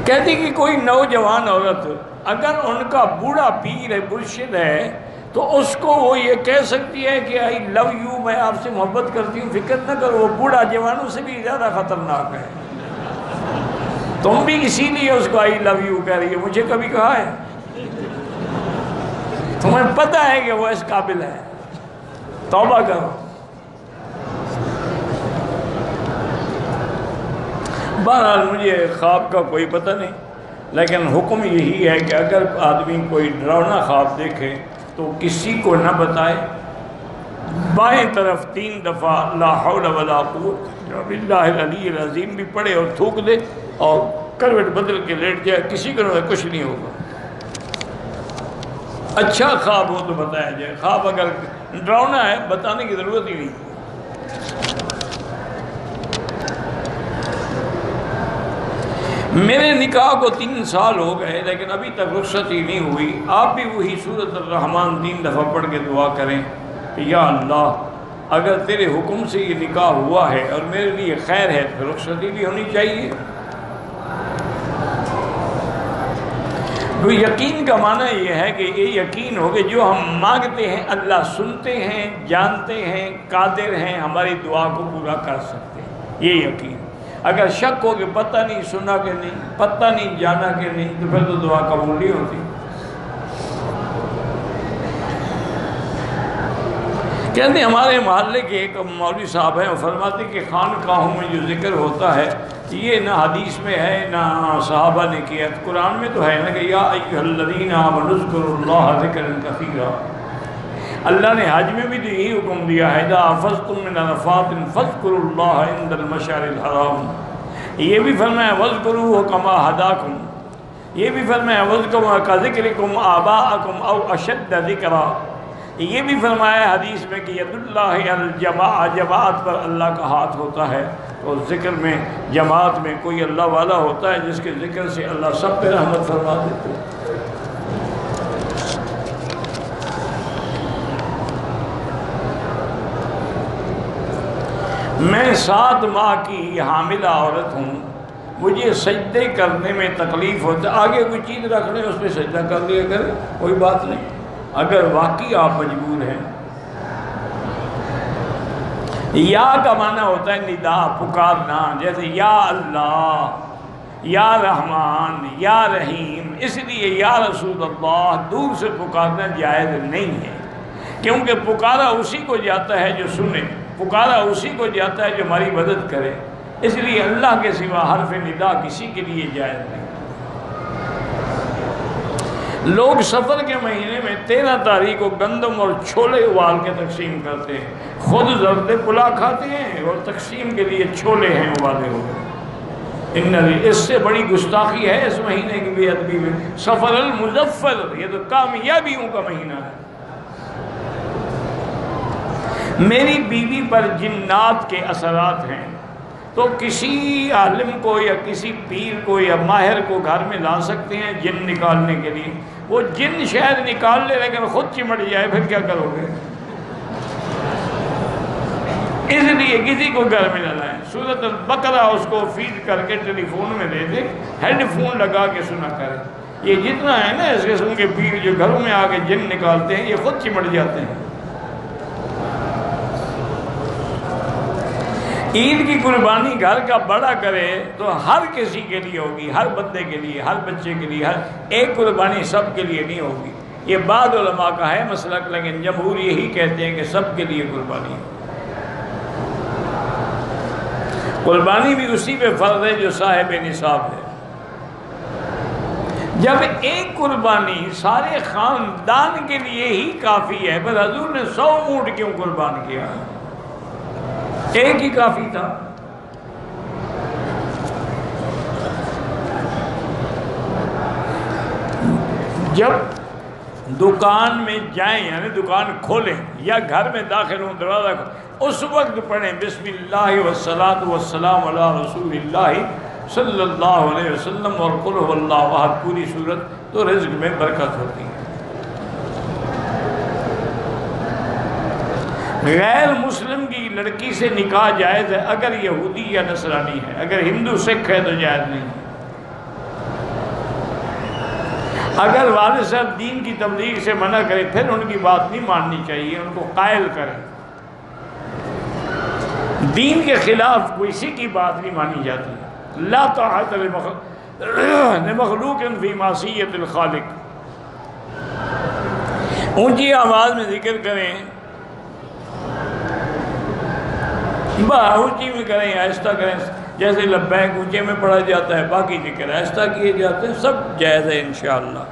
کہتی کہ کوئی نوجوان عورت اگر ان کا بوڑھا پیر ہے، مرشد ہے، تو اس کو وہ یہ کہہ سکتی ہے کہ آئی لو یو، میں آپ سے محبت کرتی ہوں، فکر نہ کرو، وہ بوڑھا جوانوں سے بھی زیادہ خطرناک ہے، تم بھی اسی لیے اس کو آئی لو یو کہہ رہی ہے، مجھے کبھی کہا ہے؟ تمہیں پتہ ہے کہ وہ اس قابل ہے، توبہ کرو۔ بہرحال مجھے خواب کا کوئی پتہ نہیں، لیکن حکم یہی ہے کہ اگر آدمی کوئی ڈراؤنا خواب دیکھے تو کسی کو نہ بتائے، بائیں طرف 3 دفعہ لا حول ولا قوت الا باللہ العلی العظیم بھی پڑھے اور تھوک دے اور کروٹ بدل کے لیٹ جائے، کسی کو کچھ نہیں ہوگا۔ اچھا خواب ہو تو بتایا جائے، خواب اگر ڈراؤنا ہے بتانے کی ضرورت ہی نہیں۔ میرے نکاح کو 3 سال ہو گئے لیکن ابھی تک رخصت ہی نہیں ہوئی، آپ بھی وہی سورۃ الرحمن 3 دفعہ پڑھ کے دعا کریں کہ یا اللہ اگر تیرے حکم سے یہ نکاح ہوا ہے اور میرے لیے خیر ہے تو رخصتی بھی ہونی چاہیے۔ تو یقین کا معنی یہ ہے کہ یہ یقین ہو کہ جو ہم مانگتے ہیں اللہ سنتے ہیں، جانتے ہیں، قادر ہیں، ہماری دعا کو پورا کر سکتے ہیں، یہ یقین۔ اگر شک ہو کہ پتہ نہیں سنا کہ نہیں، پتہ نہیں جانا کہ نہیں، تو پھر تو دعا قبول نہیں ہوتی۔ کہتے ہیں ہمارے محلے کے ایک مولوی صاحب ہیں، وہ فرماتے کہ خانقاہوں میں جو ذکر ہوتا ہے یہ نہ حدیث میں ہے نہ صحابہ نے کیا، قرآن میں تو ہے نا کہ یا ایھا الذین آمنوا اذکروا اللہ ذکرا کثیرا۔ اللہ نے حج میں بھی تو یہی حکم دیا ہے اذا افضتم من عرفات فاذکروا اللہ عند المشعر الحرام، یہ بھی فرمایا واذکروہ کما ہداکم، یہ بھی فرمایا واذکروا کذکرکم آباءکم او اشد ذکرا، یہ بھی فرمایا حدیث میں کہ ید اللہ الجماع، جماعت پر اللہ کا ہاتھ ہوتا ہے، اور ذکر میں جماعت میں کوئی اللہ والا ہوتا ہے جس کے ذکر سے اللہ سب پہ رحمت فرما دیتے ہیں۔ میں 7 ماہ کی حاملہ عورت ہوں، مجھے سجدے کرنے میں تکلیف ہوتا ہے، آگے کوئی چیز رکھ لیں اس پہ سجدہ کر لیا کریں، کوئی بات نہیں، اگر واقعی آپ مجبور ہیں۔ یا کا معنی ہوتا ہے ندا، پکارنا، جیسے یا اللہ، یا رحمان، یا رحیم، اس لیے یا رسول اللہ دور سے پکارنا جائز نہیں ہے، کیونکہ پکارا اسی کو جاتا ہے جو سنے، پکارا اسی کو جاتا ہے جو ہماری مدد کرے، اس لیے اللہ کے سوا حرف ندا کسی کے لیے جائز نہیں۔ لوگ سفر کے مہینے میں 13 تاریخ کو گندم اور چھولے ابال کے تقسیم کرتے ہیں، خود زرد پلا کھاتے ہیں اور تقسیم کے لیے چھولے ہیں ابالے ہوئے۔ اس سے بڑی گستاخی ہے اس مہینے کی بے ادبی میں۔ سفر المظفر، یہ تو کامیابیوں کا مہینہ ہے۔ میری بیوی پر جنات کے اثرات ہیں، تو کسی عالم کو یا کسی پیر کو یا ماہر کو گھر میں لا سکتے ہیں جن نکالنے کے لیے، وہ جن شاید نکال لے لیکن خود چمٹ جائے، پھر کیا کرو گے؟ اس لیے کسی کو گھر میں نہ لائیں، سورۃ البقرہ اس کو فیڈ کر کے ٹیلی فون میں دے دیں، ہیڈ فون لگا کے سنا کریں۔ یہ جتنا ہے نا اس قسم کے پیر جو گھروں میں آ کے جن نکالتے ہیں، یہ خود چمٹ جاتے ہیں۔ عید کی قربانی گھر کا بڑا کرے تو ہر کسی کے لیے ہوگی، ہر بندے کے لیے، ہر بچے کے لیے، ہر ایک قربانی سب کے لیے نہیں ہوگی۔ یہ بعض علماء کا ہے مسلک، لیکن جمہور یہی کہتے ہیں کہ سب کے لیے قربانی ہے۔ قربانی بھی اسی پہ فرض ہے جو صاحب نصاب ہے۔ جب ایک قربانی سارے خاندان کے لیے ہی کافی ہے، پر حضور نے 100 اونٹ کیوں قربان کیا؟ ایک ہی کافی تھا۔ جب دکان میں جائیں یعنی دکان کھولیں یا گھر میں داخل ہوں دروازہ اس وقت پڑھیں بسم اللہ والصلاۃ والسلام علی رسول اللہ صلی اللہ علیہ وسلم اور قل هو اللہ احد پوری صورت، تو رزق میں برکت ہوتی ہے۔ غیر مسلم کی لڑکی سے نکاح جائز ہے اگر یہودی یا نصرانی ہے، اگر ہندو سکھ ہے تو جائز نہیں ہے۔ اگر والد صاحب دین کی تبلیغ سے منع کرے پھر ان کی بات نہیں ماننی چاہیے، ان کو قائل کریں۔ دین کے خلاف کسی کی بات نہیں مانی جاتی۔ لا طاعت لمخلوق فی معصیت الخالق۔ اونچی آواز میں ذکر کریں، اونچی میں کریں، آہستہ کریں، جیسے لبیک اونچے میں پڑھا جاتا ہے، باقی ذکر آہستہ کیے جاتے ہیں، سب جائز ہے انشاءاللہ۔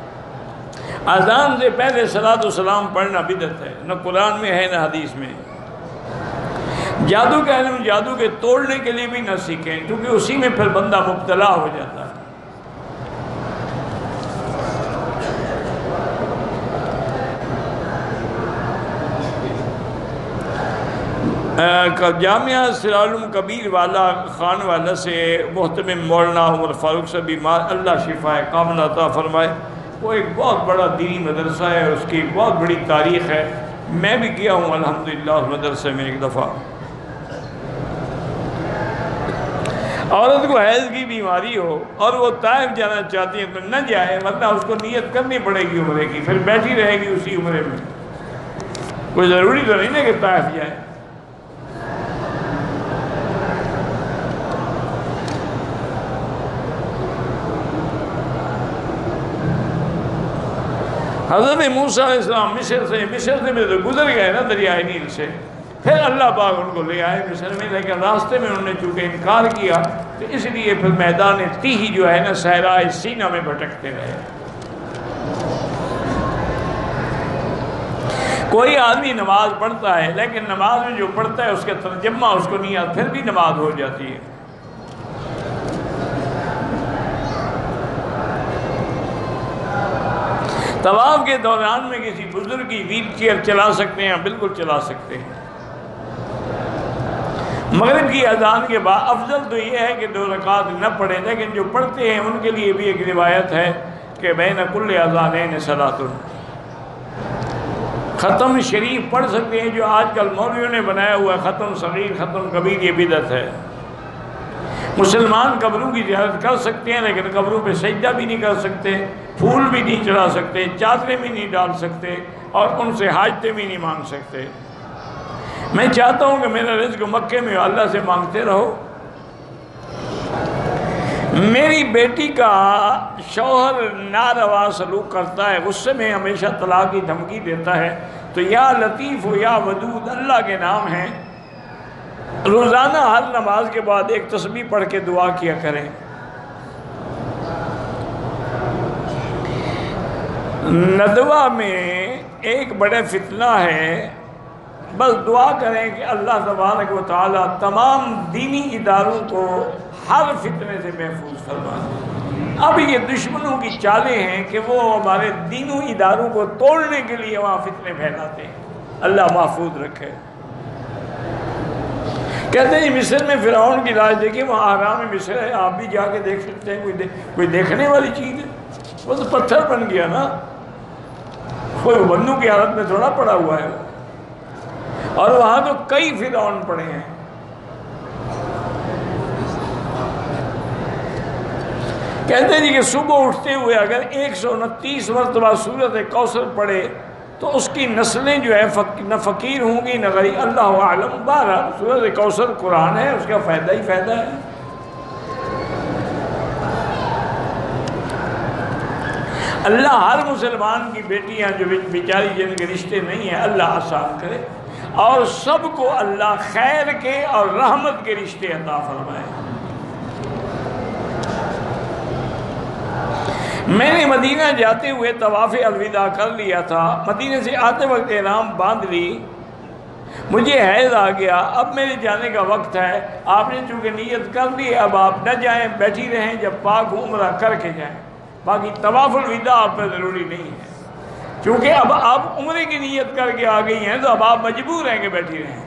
اذان سے پہلے صلاۃ و سلام پڑھنا بدعت ہے، نہ قرآن میں ہے نہ حدیث میں۔ جادو کا علم جادو کے توڑنے کے لیے بھی نہ سیکھیں، کیونکہ اسی میں پھر بندہ مبتلا ہو جاتا ہے۔ جامعہ سرالم کبیر والا خان والا سے محتمم مولانا عمر فاروق سے بیمار، اللہ شفا کاملہ عطا فرمائے۔ وہ ایک بہت بڑا دینی مدرسہ ہے، اس کی بہت بڑی تاریخ ہے، میں بھی گیا ہوں الحمدللہ اس مدرسے میں ایک دفعہ۔ عورت کو حیض کی بیماری ہو اور وہ طائف جانا چاہتی ہے تو نہ جائے، ورنہ اس کو نیت کرنی پڑے گی عمرے کی، پھر بیٹھی رہے گی اسی عمرے میں، کوئی ضروری تو نہیں ہے کہ طائف جائے۔ حضرت موسیٰ علیہ السلام مصر سے بھی تو گزر گئے نا دریائے نیل سے، پھر اللہ پاک ان کو لے آئے مصر میں، لیکن راستے میں انہوں نے چونکہ انکار کیا تو اس لیے پھر میدان تیہی جو ہے نا صحرائے سینہ میں بھٹکتے رہے۔ کوئی آدمی نماز پڑھتا ہے لیکن نماز میں جو پڑھتا ہے اس کے ترجمہ اس کو نہیں آتا، پھر بھی نماز ہو جاتی ہے۔ طواف کے دوران میں کسی بزرگ کی ویل چیئر چلا سکتے ہیں، بالکل چلا سکتے ہیں۔ مغرب کی اذان کے بعد افضل تو یہ ہے کہ 2 رکعت نہ پڑھیں، لیکن جو پڑھتے ہیں ان کے لیے بھی ایک روایت ہے کہ بین کل اذانین صلاۃ۔ ختم شریف پڑھ سکتے ہیں، جو آج کل مولویوں نے بنایا ہوا ہے ختم صغیر ختم کبیر، یہ بدعت ہے۔ مسلمان قبروں کی زیارت کر سکتے ہیں لیکن قبروں پہ سجدہ بھی نہیں کر سکتے، پھول بھی نہیں چڑھا سکتے، چادریں بھی نہیں ڈال سکتے اور ان سے حاجتیں بھی نہیں مانگ سکتے۔ میں چاہتا ہوں کہ میرا رزق مکے میں اللہ سے مانگتے رہو۔ میری بیٹی کا شوہر ناروا سلوک کرتا ہے، غصے میں ہمیشہ طلاق کی دھمکی دیتا ہے، تو یا لطیف و یا ودود اللہ کے نام ہیں، روزانہ ہر نماز کے بعد ایک تسبیح پڑھ کے دعا کیا کریں۔ ندوہ میں ایک بڑے فتنہ ہے، بس دعا کریں کہ اللہ تبارک و تعالی تمام دینی اداروں کو ہر فتنے سے محفوظ فرما دے۔ اب یہ دشمنوں کی چالیں ہیں کہ وہ ہمارے دینوں اداروں کو توڑنے کے لیے وہاں فتنے پھیلاتے ہیں، اللہ محفوظ رکھے۔ کہتے ہیں مصر میں فرعون کی لاش دیکھیں، وہاں آرام مصر ہے، آپ بھی جا کے دیکھ سکتے ہیں، کوئی دیکھنے والی چیز ہے؟ وہ تو پتھر بن گیا نا، کوئی بندوق کی حالت میں تھوڑا پڑا ہوا ہے، اور وہاں تو کئی فرعون پڑے ہیں۔ کہتے ہیں کہ صبح اٹھتے ہوئے اگر 129 مرتبہ سورۃ کوثر پڑھے تو اس کی نسلیں جو ہے نہ فقیر ہوں گی نہ غریب، اللہ اعلم۔ بہرحال سورۃ کوثر قرآن ہے، اس کا فائدہ ہی فائدہ ہے۔ اللہ ہر مسلمان کی بیٹیاں جو بیچاری جن کے رشتے نہیں ہیں اللہ آسان کرے، اور سب کو اللہ خیر کے اور رحمت کے رشتے عطا فرمائے۔ میں نے مدینہ جاتے ہوئے طواف الوداع کر لیا تھا، مدینہ سے آتے وقت احرام باندھ لی، مجھے حیض آ گیا، اب میرے جانے کا وقت ہے، آپ نے چونکہ نیت کر لی، اب آپ نہ جائیں، بیٹھی رہیں، جب پاک عمرہ کر کے جائیں، باقی طواف الوداع آپ پہ ضروری نہیں ہے، کیونکہ اب آپ عمرے کی نیت کر کے آ گئی ہیں تو اب آپ مجبور ہیں کہ بیٹھی رہیں۔